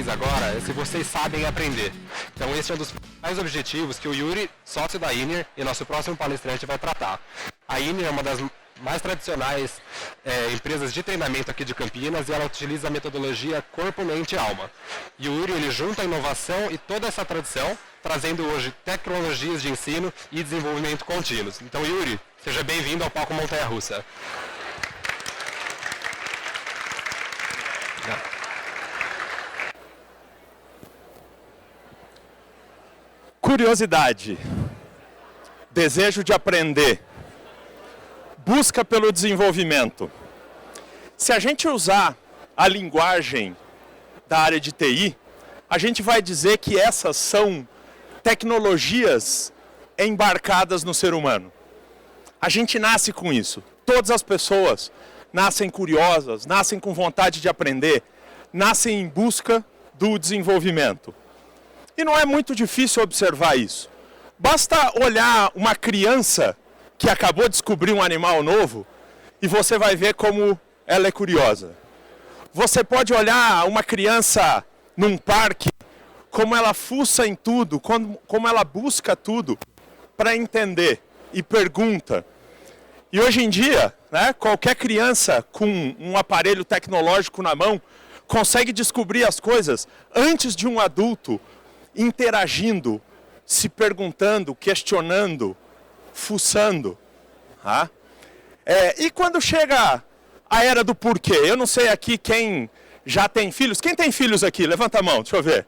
vocês agora é se vocês sabem aprender. Então esse é um dos principais objetivos que o Yuri, sócio da INER, e nosso próximo palestrante vai tratar. A INER é uma das mais tradicionais empresas de treinamento aqui de Campinas e ela utiliza a metodologia corpo, mente e alma. E o Yuri, ele junta a inovação e toda essa tradição, trazendo hoje tecnologias de ensino e desenvolvimento contínuos. Então, Yuri, seja bem-vindo ao Palco Montanha-Russa. Curiosidade, desejo de aprender, busca pelo desenvolvimento. Se a gente usar a linguagem da área de TI, a gente vai dizer que essas são tecnologias embarcadas no ser humano. A gente nasce com isso. Todas as pessoas nascem curiosas, nascem com vontade de aprender, nascem em busca do desenvolvimento. E não é muito difícil observar isso. Basta olhar uma criança que acabou de descobrir um animal novo e você vai ver como ela é curiosa. Você pode olhar uma criança num parque, como ela fuça em tudo, como ela busca tudo para entender e pergunta. E hoje em dia, né, qualquer criança com um aparelho tecnológico na mão consegue descobrir as coisas antes de um adulto interagindo, se perguntando, questionando, fuçando. Tá? E quando chega a era do porquê? Eu não sei aqui quem já tem filhos. Quem tem filhos aqui? Levanta a mão, deixa eu ver.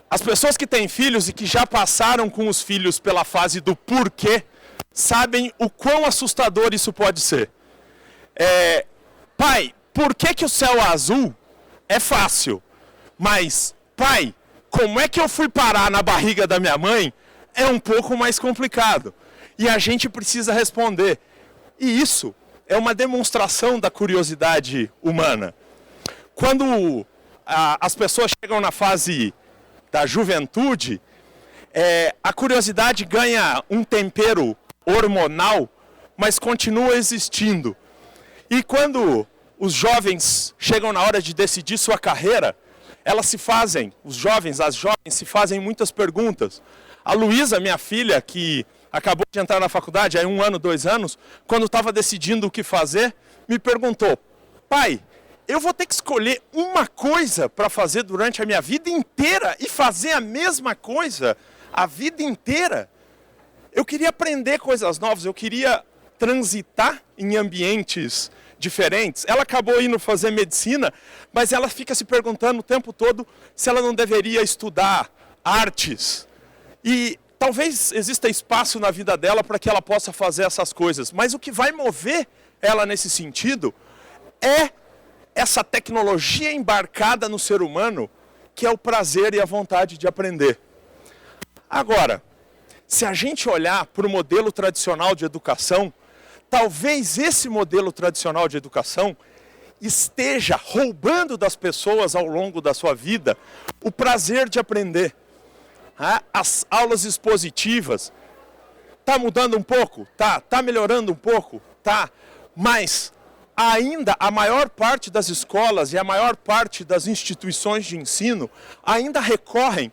As pessoas que têm filhos e que já passaram com os filhos pela fase do porquê, sabem o quão assustador isso pode ser. Pai, por que o céu é azul? É fácil. Mas, pai, como é que eu fui parar na barriga da minha mãe? É um pouco mais complicado. E a gente precisa responder. E isso é uma demonstração da curiosidade humana. Quando as pessoas chegam na fase da juventude, a curiosidade ganha um tempero hormonal, mas continua existindo. E quando os jovens chegam na hora de decidir sua carreira, as jovens se fazem muitas perguntas. A Luísa, minha filha, que acabou de entrar na faculdade há 1 ano, 2 anos, quando estava decidindo o que fazer, me perguntou: pai, eu vou ter que escolher uma coisa para fazer durante a minha vida inteira e fazer a mesma coisa a vida inteira? Eu queria aprender coisas novas, eu queria transitar em ambientes diferentes. Ela acabou indo fazer medicina, mas ela fica se perguntando o tempo todo se ela não deveria estudar artes. E talvez exista espaço na vida dela para que ela possa fazer essas coisas. Mas o que vai mover ela nesse sentido é essa tecnologia embarcada no ser humano, que é o prazer e a vontade de aprender. Agora, se a gente olhar para o modelo tradicional de educação, talvez esse modelo tradicional de educação esteja roubando das pessoas ao longo da sua vida o prazer de aprender. As aulas expositivas, está mudando um pouco? Tá melhorando um pouco? Tá. Mas ainda a maior parte das escolas e a maior parte das instituições de ensino ainda recorrem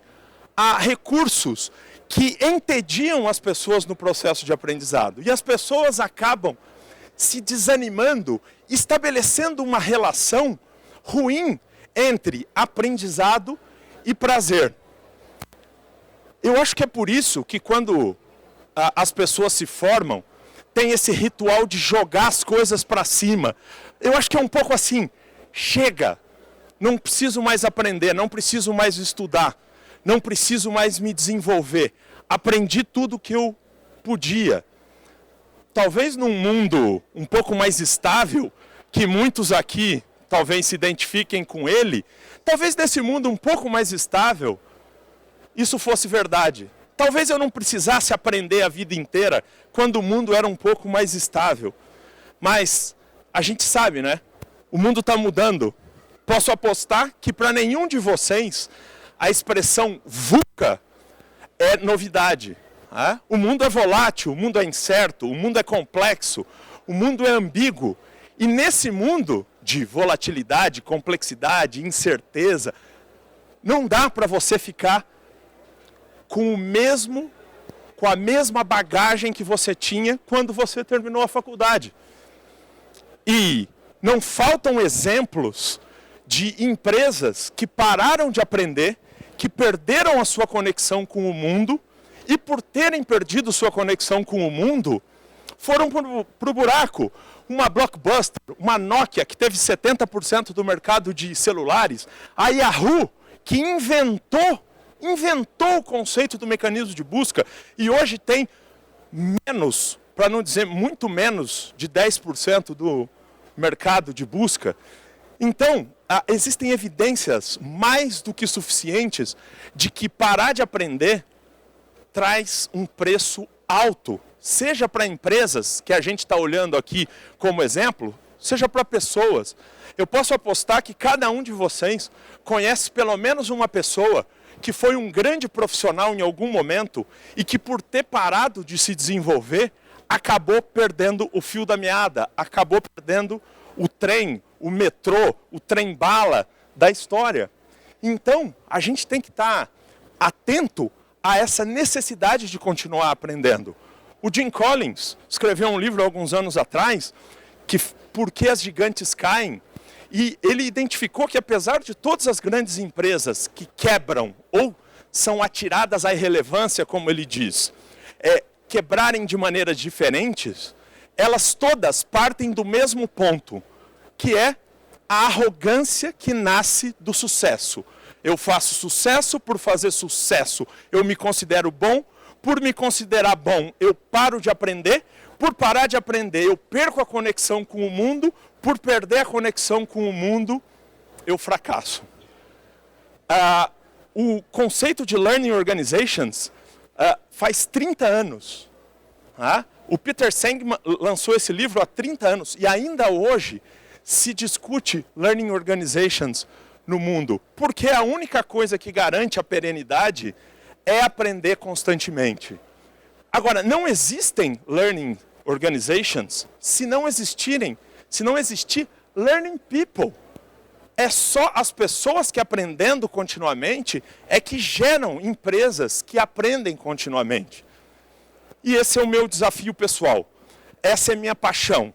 a recursos que entediam as pessoas no processo de aprendizado. E as pessoas acabam se desanimando, estabelecendo uma relação ruim entre aprendizado e prazer. Eu acho que é por isso que quando as pessoas se formam, tem esse ritual de jogar as coisas para cima. Eu acho que é um pouco assim: chega, não preciso mais aprender, não preciso mais estudar, não preciso mais me desenvolver. Aprendi tudo que eu podia. Talvez num mundo um pouco mais estável, que muitos aqui talvez se identifiquem com ele, talvez nesse mundo um pouco mais estável, isso fosse verdade. Talvez eu não precisasse aprender a vida inteira quando o mundo era um pouco mais estável. Mas a gente sabe, né? O mundo está mudando. Posso apostar que para nenhum de vocês a expressão VUCA é novidade. O mundo é volátil, o mundo é incerto, o mundo é complexo, o mundo é ambíguo. E nesse mundo de volatilidade, complexidade, incerteza, não dá para você ficar com a mesma bagagem que você tinha quando você terminou a faculdade. E não faltam exemplos de empresas que pararam de aprender, que perderam a sua conexão com o mundo, e por terem perdido sua conexão com o mundo, foram para o buraco. Uma Blockbuster, uma Nokia, que teve 70% do mercado de celulares, a Yahoo, que inventou o conceito do mecanismo de busca, e hoje tem menos, para não dizer muito menos, de 10% do mercado de busca. Então, existem evidências mais do que suficientes de que parar de aprender traz um preço alto, seja para empresas, que a gente está olhando aqui como exemplo, seja para pessoas. Eu posso apostar que cada um de vocês conhece pelo menos uma pessoa que foi um grande profissional em algum momento e que, por ter parado de se desenvolver, acabou perdendo o fio da meada, acabou perdendo o trem, o metrô, o trem-bala da história. Então, a gente tem que estar atento a essa necessidade de continuar aprendendo. O Jim Collins escreveu um livro há alguns anos atrás, que Por que as Gigantes Caem? E ele identificou que, apesar de todas as grandes empresas que quebram ou são atiradas à irrelevância, como ele diz, quebrarem de maneiras diferentes, elas todas partem do mesmo ponto, que é a arrogância que nasce do sucesso. Eu faço sucesso por fazer sucesso. Eu me considero bom. Por me considerar bom, eu paro de aprender. Por parar de aprender, eu perco a conexão com o mundo. Por perder a conexão com o mundo, eu fracasso. O conceito de Learning Organizations faz 30 anos. O Peter Sengman lançou esse livro há 30 anos. E ainda hoje se discute Learning Organizations no mundo. Porque a única coisa que garante a perenidade é aprender constantemente. Agora, não existem Learning Organizations se não existir Learning People. É só as pessoas que aprendendo continuamente é que geram empresas que aprendem continuamente. E esse é o meu desafio pessoal. Essa é a minha paixão.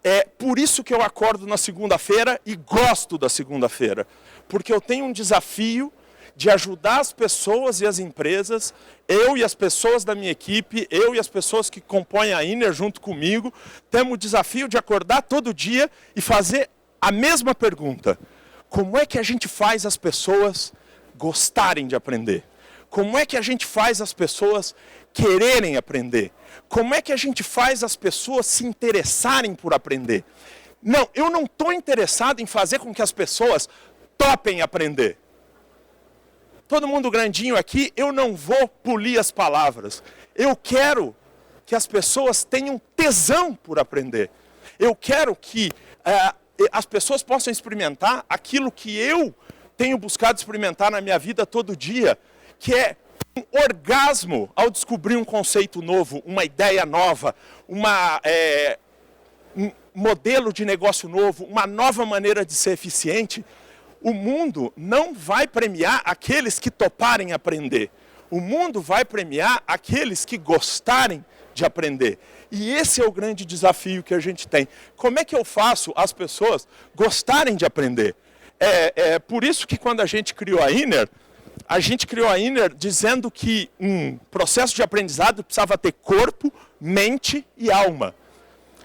É por isso que eu acordo na segunda-feira e gosto da segunda-feira. Porque eu tenho um desafio de ajudar as pessoas e as empresas, eu e as pessoas da minha equipe, eu e as pessoas que compõem a Inner junto comigo, temos o desafio de acordar todo dia e fazer a mesma pergunta. Como é que a gente faz as pessoas gostarem de aprender? Como é que a gente faz as pessoas quererem aprender? Como é que a gente faz as pessoas se interessarem por aprender? Não, eu não estou interessado em fazer com que as pessoas topem aprender. Todo mundo grandinho aqui, eu não vou polir as palavras. Eu quero que as pessoas tenham tesão por aprender. Eu quero que as pessoas possam experimentar aquilo que eu tenho buscado experimentar na minha vida todo dia, que é um orgasmo ao descobrir um conceito novo, uma ideia nova, um modelo de negócio novo, uma nova maneira de ser eficiente. O mundo não vai premiar aqueles que toparem aprender. O mundo vai premiar aqueles que gostarem de aprender. E esse é o grande desafio que a gente tem. Como é que eu faço as pessoas gostarem de aprender? Por isso que quando a gente criou a Inner dizendo que um processo de aprendizado precisava ter corpo, mente e alma.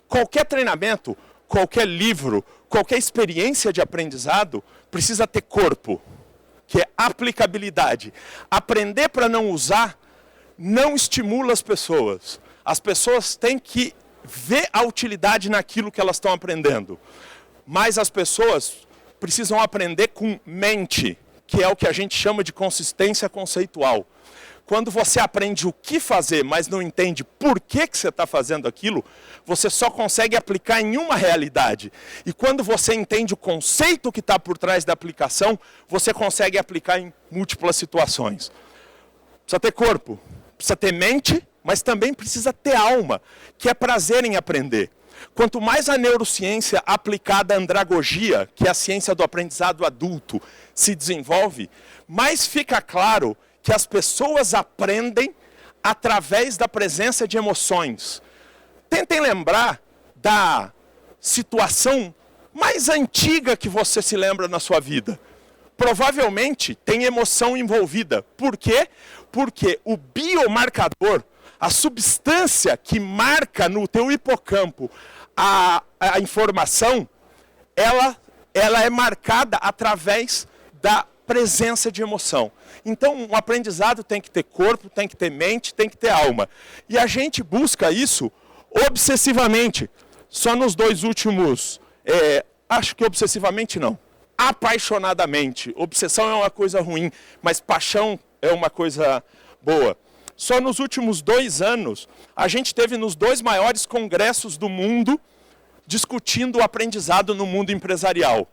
Qualquer treinamento, qualquer livro, qualquer experiência de aprendizado precisa ter corpo, que é aplicabilidade. Aprender para não usar não estimula as pessoas. As pessoas têm que ver a utilidade naquilo que elas estão aprendendo. Mas as pessoas precisam aprender com mente, que é o que a gente chama de consistência conceitual. Quando você aprende o que fazer, mas não entende por que você está fazendo aquilo, você só consegue aplicar em uma realidade. E quando você entende o conceito que está por trás da aplicação, você consegue aplicar em múltiplas situações. Precisa ter corpo, precisa ter mente, mas também precisa ter alma, que é prazer em aprender. Quanto mais a neurociência aplicada à andragogia, que é a ciência do aprendizado adulto, se desenvolve, mais fica claro que as pessoas aprendem através da presença de emoções. Tentem lembrar da situação mais antiga que você se lembra na sua vida. Provavelmente tem emoção envolvida. Por quê? Porque o biomarcador, a substância que marca no teu hipocampo a informação, ela é marcada através da presença de emoção. Então, um aprendizado tem que ter corpo, tem que ter mente, tem que ter alma. E a gente busca isso obsessivamente. Só nos 2 últimos, acho que obsessivamente não, apaixonadamente. Obsessão é uma coisa ruim, mas paixão é uma coisa boa. Só nos últimos 2 anos, a gente teve nos 2 maiores congressos do mundo discutindo o aprendizado no mundo empresarial.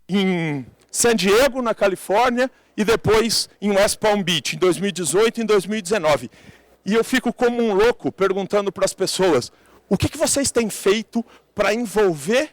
Em San Diego, na Califórnia, e depois em West Palm Beach, em 2018 e em 2019. E eu fico como um louco perguntando para as pessoas, o que vocês têm feito para envolver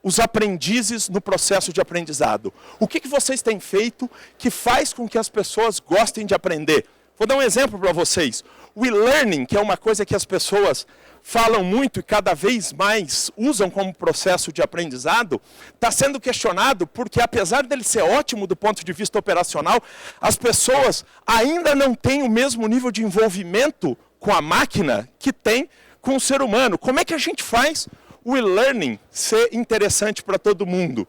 os aprendizes no processo de aprendizado? O que vocês têm feito que faz com que as pessoas gostem de aprender? Vou dar um exemplo para vocês. O e-learning, que é uma coisa que as pessoas falam muito e cada vez mais usam como processo de aprendizado, está sendo questionado porque, apesar dele ser ótimo do ponto de vista operacional, as pessoas ainda não têm o mesmo nível de envolvimento com a máquina que tem com o ser humano. Como é que a gente faz o e-learning ser interessante para todo mundo?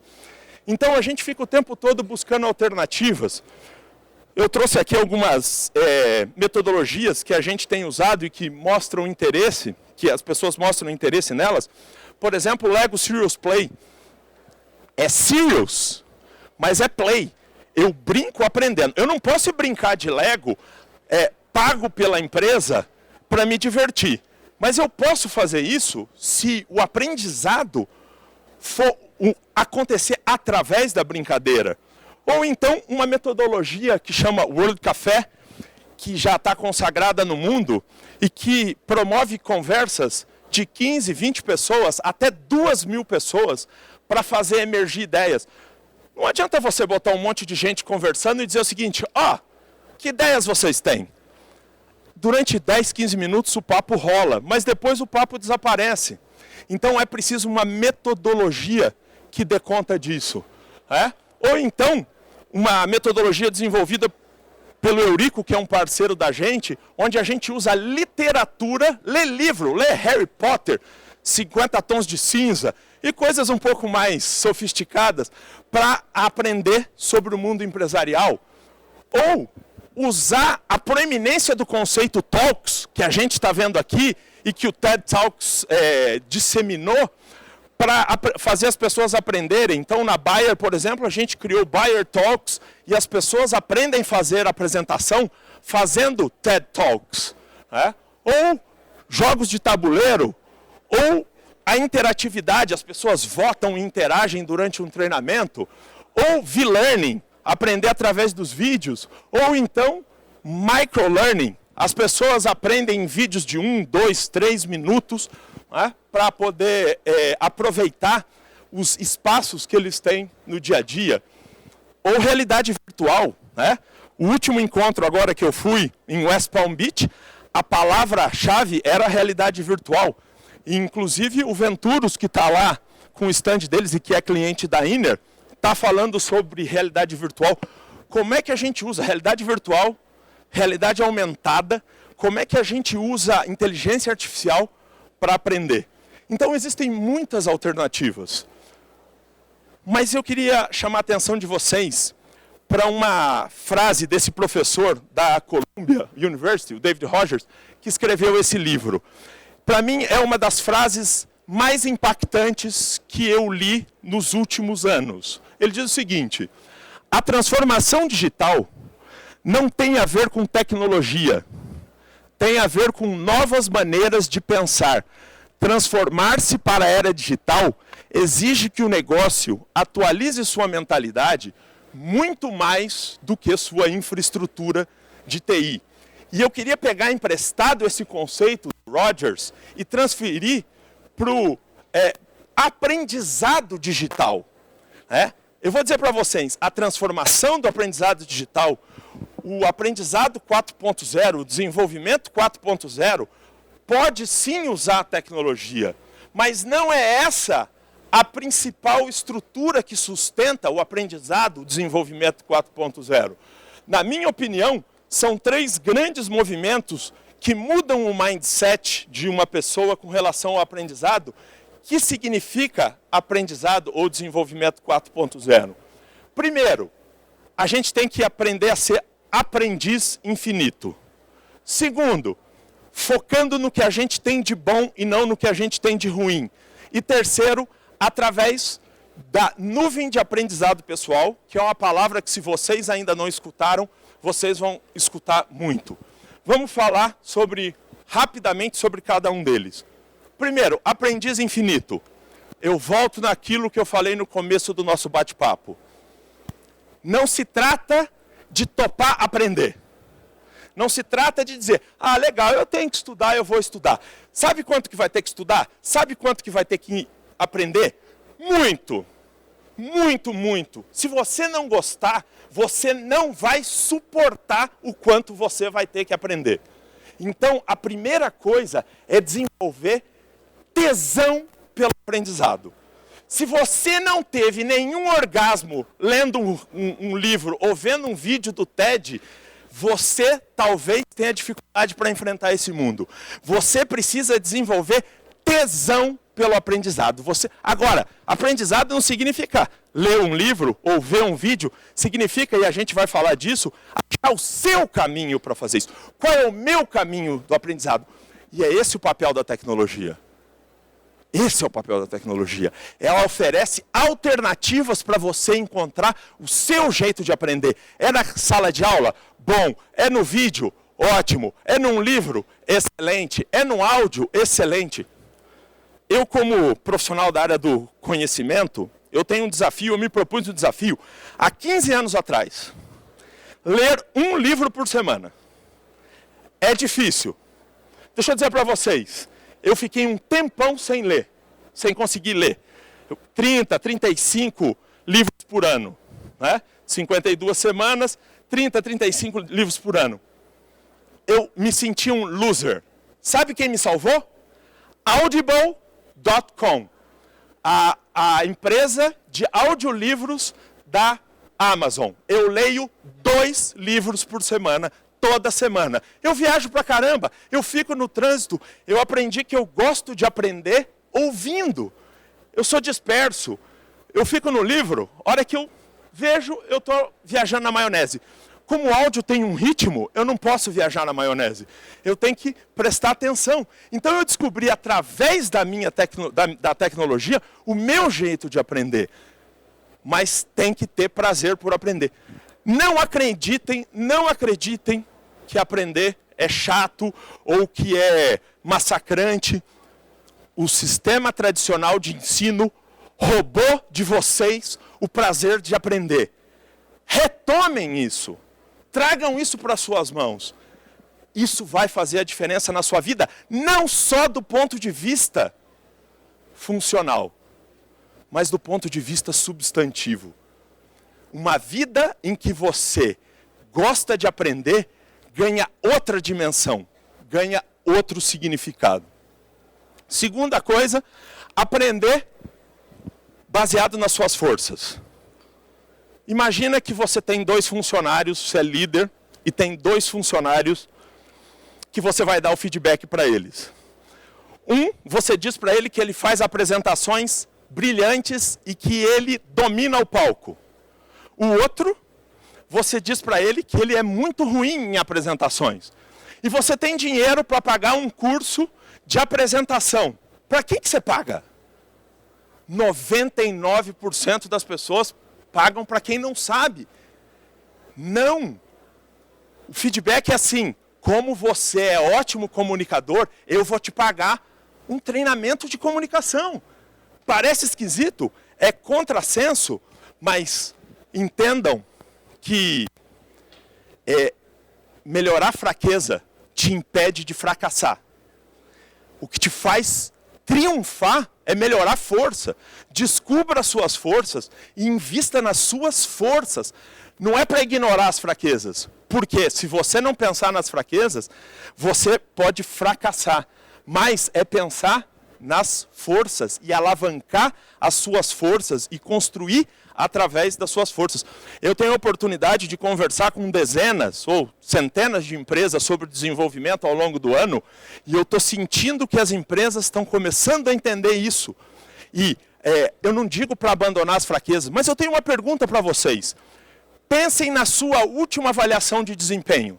Então a gente fica o tempo todo buscando alternativas. Eu trouxe aqui algumas metodologias que a gente tem usado e que mostram interesse, que as pessoas mostram interesse nelas. Por exemplo, o Lego Serious Play. É serious, mas é play. Eu brinco aprendendo. Eu não posso brincar de Lego pago pela empresa para me divertir. Mas eu posso fazer isso se o aprendizado for acontecer através da brincadeira. Ou então uma metodologia que chama World Café, que já está consagrada no mundo e que promove conversas de 15, 20 pessoas, até 2.000 pessoas, para fazer emergir ideias. Não adianta você botar um monte de gente conversando e dizer o seguinte, que ideias vocês têm? Durante 10, 15 minutos o papo rola, mas depois o papo desaparece. Então é preciso uma metodologia que dê conta disso. Ou então, uma metodologia desenvolvida pelo Eurico, que é um parceiro da gente, onde a gente usa literatura, lê livro, lê Harry Potter, 50 tons de cinza e coisas um pouco mais sofisticadas para aprender sobre o mundo empresarial. Ou usar a proeminência do conceito Talks, que a gente está vendo aqui e que o TED Talks disseminou, para fazer as pessoas aprenderem. Então, na Bayer, por exemplo, a gente criou o Bayer Talks e as pessoas aprendem a fazer apresentação fazendo TED Talks. Ou jogos de tabuleiro, ou a interatividade, as pessoas votam e interagem durante um treinamento, ou V-Learning, aprender através dos vídeos, ou então micro-learning, as pessoas aprendem em vídeos de 1, 2, 3 minutos, para poder aproveitar os espaços que eles têm no dia a dia. Ou realidade virtual. O último encontro agora que eu fui em West Palm Beach, a palavra-chave era realidade virtual. E, inclusive o Venturos, que está lá com o stand deles e que é cliente da Inner, está falando sobre realidade virtual. Como é que a gente usa realidade virtual, realidade aumentada, como é que a gente usa inteligência artificial para aprender. Então existem muitas alternativas. Mas eu queria chamar a atenção de vocês para uma frase desse professor da Columbia University, o David Rogers, que escreveu esse livro. Para mim é uma das frases mais impactantes que eu li nos últimos anos. Ele diz o seguinte: a transformação digital não tem a ver com tecnologia, tem a ver com novas maneiras de pensar. Transformar-se para a era digital exige que o negócio atualize sua mentalidade muito mais do que sua infraestrutura de TI. E eu queria pegar emprestado esse conceito do Rogers e transferir para o aprendizado digital. Eu vou dizer para vocês, a transformação do aprendizado digital, o aprendizado 4.0, o desenvolvimento 4.0, pode sim usar a tecnologia, mas não é essa a principal estrutura que sustenta o aprendizado, o desenvolvimento 4.0. Na minha opinião, são 3 grandes movimentos que mudam o mindset de uma pessoa com relação ao aprendizado, que significa aprendizado ou desenvolvimento 4.0. Primeiro, a gente tem que aprender a ser aprendiz infinito. Segundo, focando no que a gente tem de bom e não no que a gente tem de ruim. E terceiro, através da nuvem de aprendizado pessoal, que é uma palavra que, se vocês ainda não escutaram, vocês vão escutar muito. Vamos falar rapidamente sobre cada um deles. Primeiro, aprendiz infinito. Eu volto naquilo que eu falei no começo do nosso bate-papo. Não se trata de topar aprender. Não se trata de dizer, legal, eu tenho que estudar, eu vou estudar. Sabe quanto que vai ter que estudar? Sabe quanto que vai ter que aprender? Muito. Muito, muito. Se você não gostar, você não vai suportar o quanto você vai ter que aprender. Então, a primeira coisa é desenvolver tesão pelo aprendizado. Se você não teve nenhum orgasmo lendo um livro ou vendo um vídeo do TED, você talvez tenha dificuldade para enfrentar esse mundo. Você precisa desenvolver tesão pelo aprendizado. Agora, aprendizado não significa ler um livro ou ver um vídeo, significa, e a gente vai falar disso, achar o seu caminho para fazer isso. Qual é o meu caminho do aprendizado? E é esse o papel da tecnologia. Esse é o papel da tecnologia. Ela oferece alternativas para você encontrar o seu jeito de aprender. É na sala de aula? Bom. É no vídeo? Ótimo. É num livro? Excelente. É no áudio? Excelente. Eu, como profissional da área do conhecimento, eu tenho um desafio, eu me propus um desafio, há 15 anos atrás, ler um livro por semana. É difícil. Deixa eu dizer para vocês, eu fiquei um tempão sem ler, sem conseguir ler. 30, 35 livros por ano. 52 semanas, 30, 35 livros por ano. Eu me senti um loser. Sabe quem me salvou? Audible.com, a empresa de audiolivros da Amazon. Eu leio 2 livros por semana, toda semana. Eu viajo pra caramba, eu fico no trânsito, eu aprendi que eu gosto de aprender ouvindo. Eu sou disperso, eu fico no livro, a hora que eu vejo, eu estou viajando na maionese. Como o áudio tem um ritmo, eu não posso viajar na maionese. Eu tenho que prestar atenção. Então eu descobri, através da tecnologia, o meu jeito de aprender. Mas tem que ter prazer por aprender. Não acreditem que aprender é chato ou que é massacrante. O sistema tradicional de ensino roubou de vocês o prazer de aprender. Retomem isso. Tragam isso para suas mãos. Isso vai fazer a diferença na sua vida, não só do ponto de vista funcional, mas do ponto de vista substantivo. Uma vida em que você gosta de aprender ganha outra dimensão, ganha outro significado. Segunda coisa, aprender baseado nas suas forças. Imagina que você tem 2 funcionários, você é líder, e tem 2 funcionários que você vai dar o feedback para eles. Você diz para ele que ele faz apresentações brilhantes e que ele domina o palco. O outro, você diz para ele que ele é muito ruim em apresentações. E você tem dinheiro para pagar um curso de apresentação. Para quem que você paga? 99% das pessoas pagam para quem não sabe. Não. O feedback é assim, como você é ótimo comunicador, eu vou te pagar um treinamento de comunicação. Parece esquisito, é contrassenso, mas entendam que melhorar a fraqueza te impede de fracassar. O que te faz triunfar é melhorar a força. Descubra as suas forças e invista nas suas forças. Não é para ignorar as fraquezas. Porque se você não pensar nas fraquezas, você pode fracassar. Mas é pensar nas forças e alavancar as suas forças e construir através das suas forças. Eu tenho a oportunidade de conversar com dezenas ou centenas de empresas sobre desenvolvimento ao longo do ano e eu estou sentindo que as empresas estão começando a entender isso. E eu não digo para abandonar as fraquezas, mas eu tenho uma pergunta para vocês. Pensem na sua última avaliação de desempenho.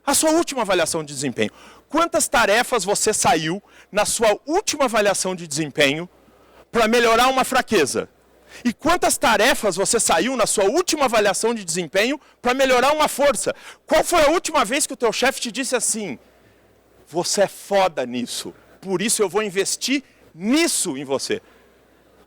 A sua última avaliação de desempenho. Quantas tarefas você saiu na sua última avaliação de desempenho para melhorar uma fraqueza? E quantas tarefas você saiu na sua última avaliação de desempenho para melhorar uma força? Qual foi a última vez que o teu chefe te disse assim: você é foda nisso, por isso eu vou investir nisso em você?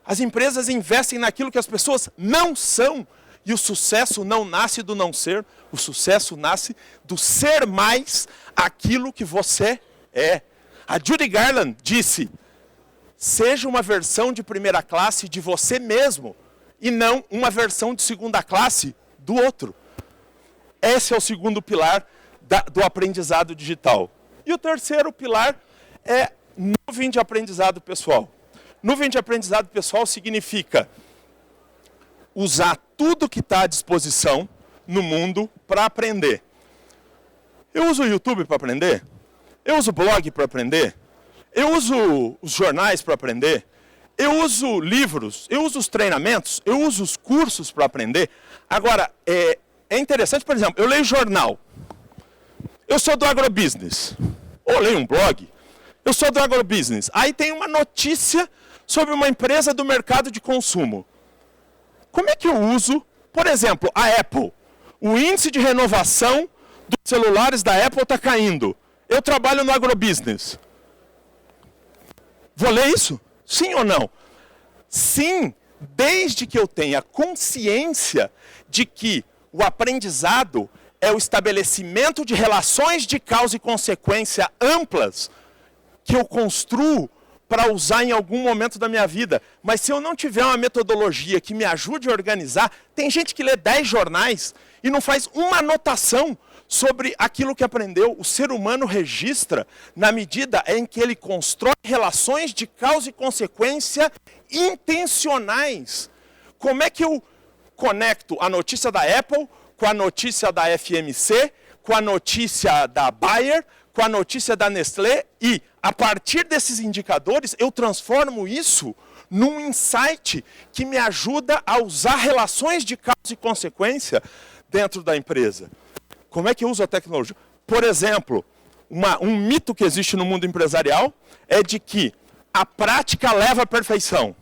As empresas investem naquilo que as pessoas não são. E o sucesso não nasce do não ser, o sucesso nasce do ser mais aquilo que você é. A Judy Garland disse: seja uma versão de primeira classe de você mesmo e não uma versão de segunda classe do outro. Esse é o segundo pilar do aprendizado digital. E o terceiro pilar é nuvem de aprendizado pessoal. Nuvem de aprendizado pessoal significa usar tudo que está à disposição no mundo para aprender. Eu uso o YouTube para aprender, eu uso o blog para aprender, eu uso os jornais para aprender, eu uso livros, eu uso os treinamentos, eu uso os cursos para aprender. Agora, é interessante, por exemplo, eu leio jornal, eu sou do agrobusiness, ou leio um blog, eu sou do agrobusiness, aí tem uma notícia sobre uma empresa do mercado de consumo. Como é que eu uso, por exemplo, a Apple? O índice de renovação dos celulares da Apple está caindo. Eu trabalho no agrobusiness. Vou ler isso? Sim ou não? Sim, desde que eu tenha consciência de que o aprendizado é o estabelecimento de relações de causa e consequência amplas que eu construo para usar em algum momento da minha vida. Mas se eu não tiver uma metodologia que me ajude a organizar, tem gente que lê 10 jornais e não faz uma anotação sobre aquilo que aprendeu. O ser humano registra na medida em que ele constrói relações de causa e consequência intencionais. Como é que eu conecto a notícia da Apple com a notícia da FMC, com a notícia da Bayer, com a notícia da Nestlé e, a partir desses indicadores, eu transformo isso num insight que me ajuda a usar relações de causa e consequência dentro da empresa. Como é que eu uso a tecnologia? Por exemplo, um mito que existe no mundo empresarial é de que a prática leva à perfeição.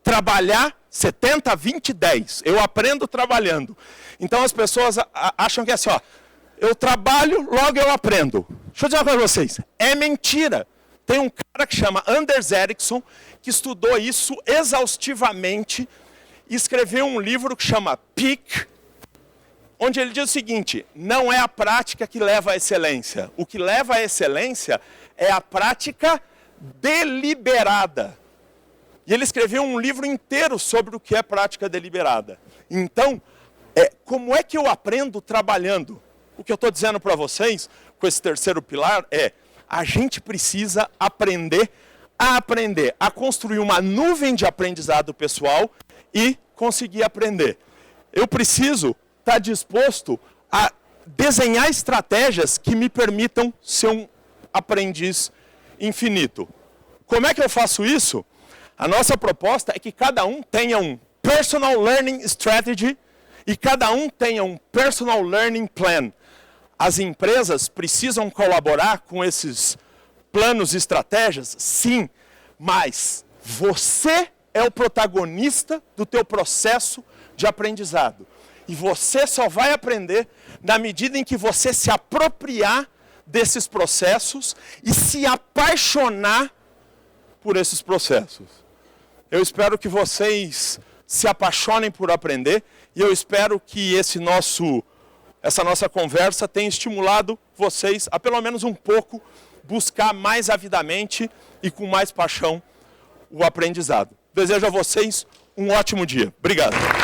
Trabalhar 70, 20, 10. Eu aprendo trabalhando. Então as pessoas acham que é assim, ó, eu trabalho, logo eu aprendo. Deixa eu dizer uma coisa para vocês. É mentira. Tem um cara que chama Anders Ericsson, que estudou isso exaustivamente e escreveu um livro que chama Peak, onde ele diz o seguinte: não é a prática que leva à excelência. O que leva à excelência é a prática deliberada. E ele escreveu um livro inteiro sobre o que é prática deliberada. Então, como é que eu aprendo trabalhando? O que eu estou dizendo para vocês, com esse terceiro pilar, é: a gente precisa aprender, a construir uma nuvem de aprendizado pessoal e conseguir aprender. Eu preciso estar disposto a desenhar estratégias que me permitam ser um aprendiz infinito. Como é que eu faço isso? A nossa proposta é que cada um tenha um Personal Learning Strategy e cada um tenha um Personal Learning Plan. As empresas precisam colaborar com esses planos e estratégias? Sim, mas você é o protagonista do teu processo de aprendizado. E você só vai aprender na medida em que você se apropriar desses processos e se apaixonar por esses processos. Eu espero que vocês se apaixonem por aprender e eu espero que esse nosso essa nossa conversa tenha estimulado vocês a, pelo menos um pouco, buscar mais avidamente e com mais paixão o aprendizado. Desejo a vocês um ótimo dia. Obrigado.